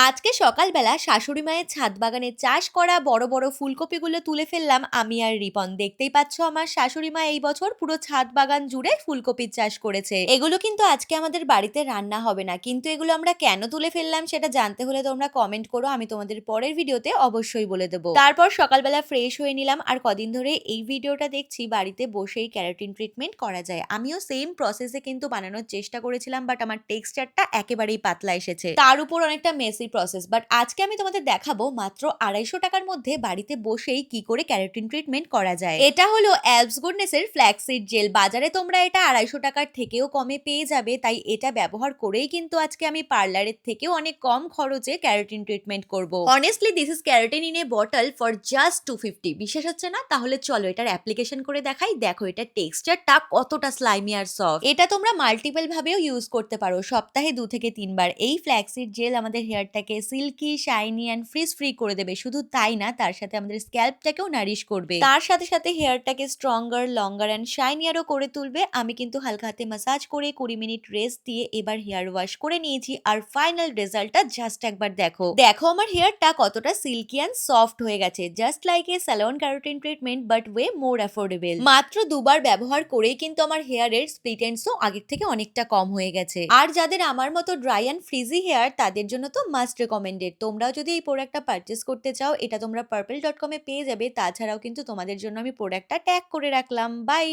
আজকে সকালবেলা শাশুড়ি মায়ের ছাদ বাগানে চাষ করা বড় বড় ফুলকপিগুলো তুলে ফেললাম আমি আর রিপন। দেখতেই পাচ্ছ আমার শাশুড়ি মা এই বছর পুরো ছাদ বাগান জুড়ে ফুলকপির চাষ করেছে। এগুলো কিন্তু আজকে আমাদের বাড়িতে রান্না হবে না, কিন্তু এগুলো আমরা কেন তুলে ফেললাম সেটা জানতে হলে তোমরা কমেন্ট করো, আমি তোমাদের পরের ভিডিওতে অবশ্যই বলে দেবো। তারপর সকালবেলা ফ্রেশ হয়ে নিলাম, আর কদিন ধরে এই ভিডিওটা দেখছি বাড়িতে বসেই ক্যারাটিন ট্রিটমেন্ট করা যায়। আমিও সেম প্রসেসে কিন্তু বানানোর চেষ্টা করেছিলাম, বাট আমার টেক্সচারটা একেবারেই পাতলা এসেছে, তার উপর অনেকটা মেসি প্রসেস। বাট আজকে আমি তোমাদের দেখাবো মাত্র 250 টাকার মধ্যে বাড়িতে বসেই কি করে ক্যারাটিন ট্রিটমেন্ট করা যায়। এটা হলো অ্যালপস গুডনেস এর ফ্ল্যাক্সিড জেল। বাজারে তোমরা এটা 250 টাকার থেকেও কমে পেয়ে যাবে, তাই এটা ব্যবহার করেই কিন্তু আজকে আমি পার্লারের থেকেও অনেক কম খরচে ক্যারাটিন ট্রিটমেন্ট করব। Honestly this is keratin in a bottle for just 250। বিশ্বাস হচ্ছে না? তাহলে চলো এটার অ্যাপ্লিকেশন করে দেখাই। দেখো এটা টেক্সচারটা কতটা স্লাইমি আর সফট। এটা তোমরা মাল্টিপল ভাবেও ইউজ করতে পারো, সপ্তাহে 2 থেকে 3 বার। এই ফ্ল্যাক্সিড জেল আমাদের হেয়ারটাকে silky, shiny and frizz free করে দেবে। শুধু তাই না, তার সাথে আমাদের স্ক্যাল্পটাকেও নারিশ করবে। তার সাথে সাথে হেয়ারটাকে স্ট্রঙ্গার, লঙ্গার অ্যান্ড শাইনিয়ারও করে তুলবে। আমি কিন্তু হালকা হাতে মাসাজ করে 20 মিনিট রেস্ট দিয়ে এবার হেয়ার ওয়াশ করে নিয়েছি, আর ফাইনাল রেজাল্টটা জাস্ট একবার দেখো। দেখো আমার হেয়ারটা কতটা সিল্কি অ্যান্ড সফট হয়ে গেছে, just like a salon keratin treatment but way more affordable. মাত্র 2 বার ব্যবহার করেই কিন্তু আমার হেয়ারের স্প্লিট এন্ডসও আগের থেকে অনেকটা কম হয়ে গেছে। আর যাদের আমার মতো ড্রাই অ্যান্ড ফ্রিজি হেয়ার তাদের জন্য তো মাস্ট রেকমেন্ডেড। তোমরাও যদি এই প্রোডাক্টটা পারচেস করতে চাও, এটা তোমরা purple.com এ পেয়ে যাবে। তাছাড়াও কিন্তু তোমাদের জন্য আমি প্রোডাক্টটা ট্যাগ করে রাখলাম। বাই।